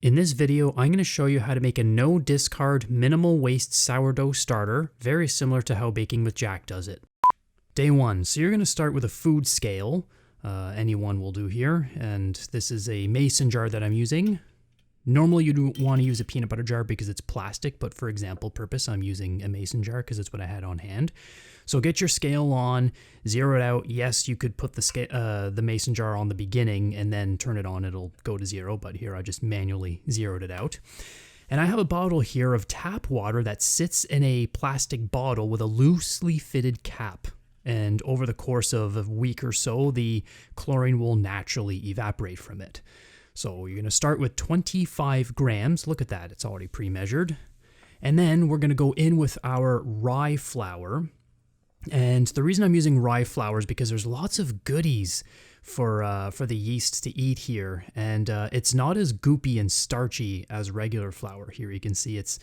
In this video, I'm going to show you how to make a no discard, minimal waste sourdough starter, very similar to how Baking with Jack does it. Day 1, so you're going to start with a food scale, any one will do here, and this is a mason jar that I'm using. Normally you'd want to use a peanut butter jar because it's plastic, but for example purpose, I'm using a mason jar because it's what I had on hand. So get your scale on, zero it out. Yes, you could put the mason jar on the beginning and then turn it on, it'll go to 0, but here I just manually zeroed it out. And I have a bottle here of tap water that sits in a plastic bottle with a loosely fitted cap. And over the course of a week or so, the chlorine will naturally evaporate from it. So you're going to start with 25 grams. Look at that, it's already pre-measured. And then we're going to go in with our rye flour. And the reason I'm using rye flour is because there's lots of goodies for the yeast to eat here. And it's not as goopy and starchy as regular flour. Here you can see it's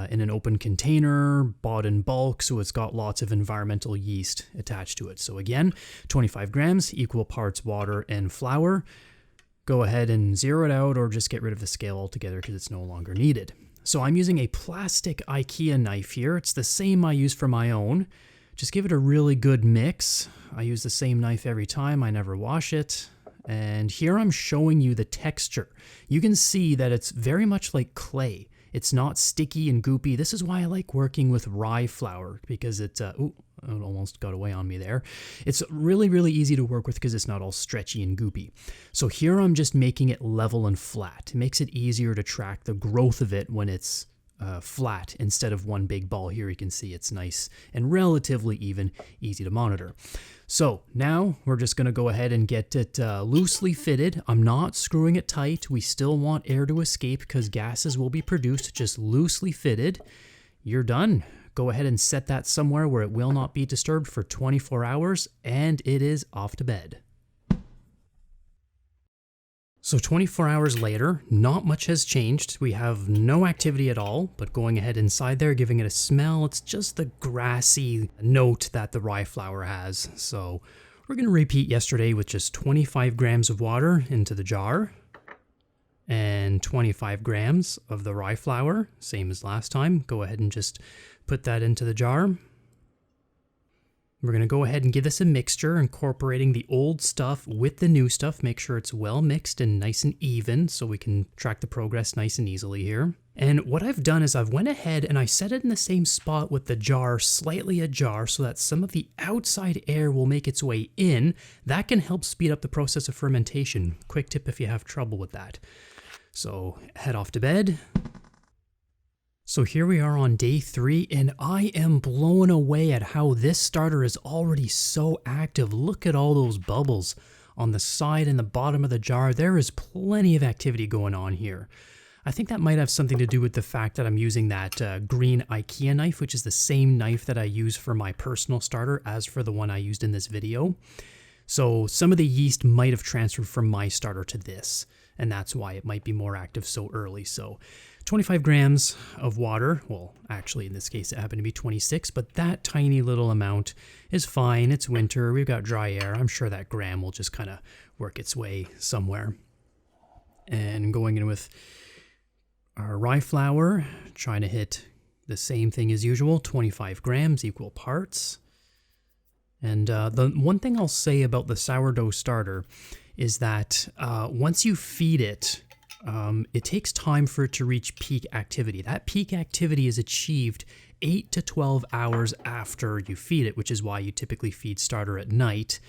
in an open container, bought in bulk, so it's got lots of environmental yeast attached to it. So again, 25 grams, equal parts water and flour. Go ahead and zero it out or just get rid of the scale altogether because it's no longer needed. So I'm using a plastic IKEA knife here. It's the same I use for my own. Just give it a really good mix. I use the same knife every time. I never wash it. And here I'm showing you the texture. You can see that it's very much like clay. It's not sticky and goopy. This is why I like working with rye flour because it almost got away on me there. It's really, really easy to work with because it's not all stretchy and goopy. So here I'm just making it level and flat. It makes it easier to track the growth of it when it's flat instead of one big ball. Here you can see it's nice and relatively even, easy to monitor. So now we're just going to go ahead and get it loosely fitted. I'm not screwing it tight. We still want air to escape because gases will be produced. Just loosely fitted. You're done. Go ahead and set that somewhere where it will not be disturbed for 24 hours and it is off to bed. So 24 hours later, not much has changed. We have no activity at all, but going ahead inside there, giving it a smell, it's just the grassy note that the rye flour has. So we're going to repeat yesterday with just 25 grams of water into the jar and 25 grams of the rye flour, same as last time. Go ahead and just put that into the jar. We're going to go ahead and give this a mixture, incorporating the old stuff with the new stuff. Make sure it's well mixed and nice and even so we can track the progress nice and easily here. And what I've done is I've went ahead and I set it in the same spot with the jar, slightly ajar, so that some of the outside air will make its way in. That can help speed up the process of fermentation. Quick tip if you have trouble with that. So head off to bed. So here we are on day 3 and I am blown away at how this starter is already so active. Look at all those bubbles on the side and the bottom of the jar. There is plenty of activity going on here. I think that might have something to do with the fact that I'm using that green IKEA knife, which is the same knife that I use for my personal starter as for the one I used in this video. So some of the yeast might have transferred from my starter to this, and that's why it might be more active so early. So 25 grams of water, well, actually in this case it happened to be 26, but that tiny little amount is fine. It's winter, we've got dry air. I'm sure that gram will just kind of work its way somewhere. And going in with our rye flour, trying to hit the same thing as usual, 25 grams, equal parts. And the one thing I'll say about the sourdough starter is that once you feed it, it takes time for it to reach peak activity. That peak activity is achieved 8 to 12 hours after you feed it, which is why you typically feed starter at night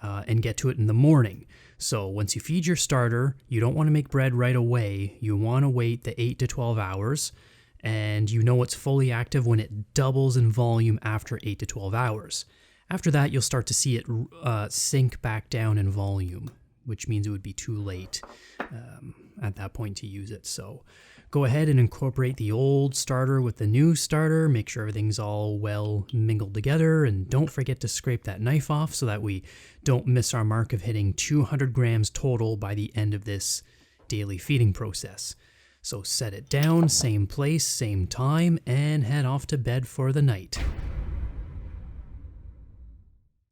and get to it in the morning. So once you feed your starter, you don't want to make bread right away. You want to wait the 8 to 12 hours, and you know it's fully active when it doubles in volume after 8 to 12 hours. After that, you'll start to see it sink back down in volume, which means it would be too late at that point to use it. So go ahead and incorporate the old starter with the new starter. Make sure everything's all well mingled together, and don't forget to scrape that knife off so that we don't miss our mark of hitting 200 grams total by the end of this daily feeding process. So set it down, same place, same time, and head off to bed for the night.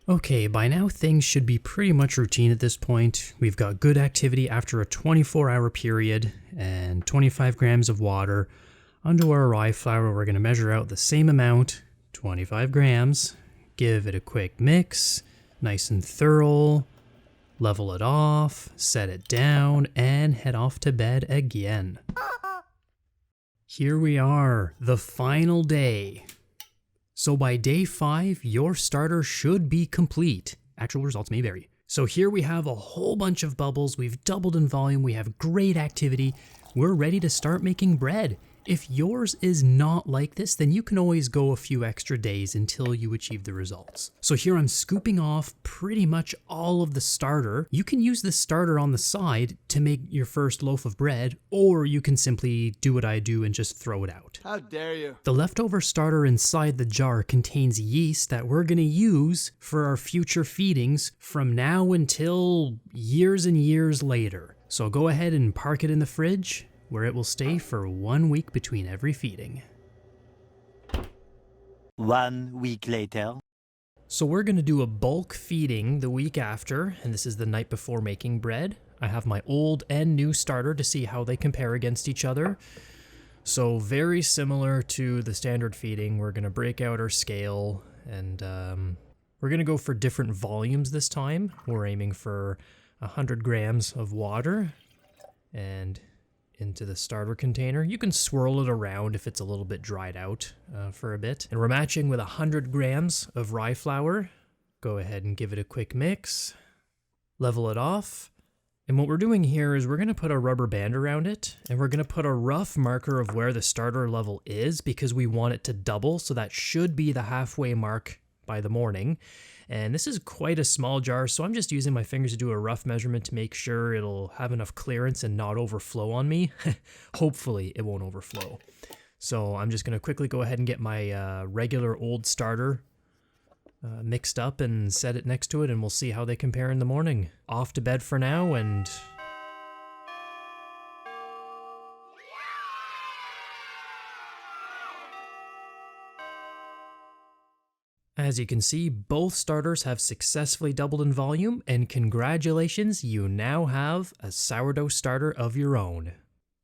Okay, by now things should be pretty much routine at this point. We've got good activity after a 24-hour period and 25 grams of water. Onto our rye flour, we're going to measure out the same amount, 25 grams. Give it a quick mix, nice and thorough. Level it off, set it down, and head off to bed again. Here we are, the final day. So by day 5, your starter should be complete. Actual results may vary. So here we have a whole bunch of bubbles, we've doubled in volume, we have great activity, we're ready to start making bread. If yours is not like this, then you can always go a few extra days until you achieve the results. So here I'm scooping off pretty much all of the starter. You can use the starter on the side to make your first loaf of bread, or you can simply do what I do and just throw it out. How dare you? The leftover starter inside the jar contains yeast that we're going to use for our future feedings from now until years and years later. So go ahead and park it in the fridge, where it will stay for 1 week between every feeding. 1 week later. So we're going to do a bulk feeding the week after, and this is the night before making bread. I have my old and new starter to see how they compare against each other. So very similar to the standard feeding, we're going to break out our scale, and we're going to go for different volumes this time. We're aiming for 100 grams of water, and into the starter container. You can swirl it around if it's a little bit dried out for a bit. And we're matching with 100 grams of rye flour. Go ahead and give it a quick mix. Level it off. And what we're doing here is we're going to put a rubber band around it, and we're going to put a rough marker of where the starter level is because we want it to double, so that should be the halfway mark by the morning. And this is quite a small jar, so I'm just using my fingers to do a rough measurement to make sure it'll have enough clearance and not overflow on me. Hopefully it won't overflow. So I'm just going to quickly go ahead and get my regular old starter mixed up and set it next to it, and we'll see how they compare in the morning. Off to bed for now, and as you can see, both starters have successfully doubled in volume, and congratulations, you now have a sourdough starter of your own.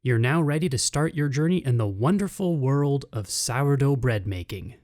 You're now ready to start your journey in the wonderful world of sourdough bread making.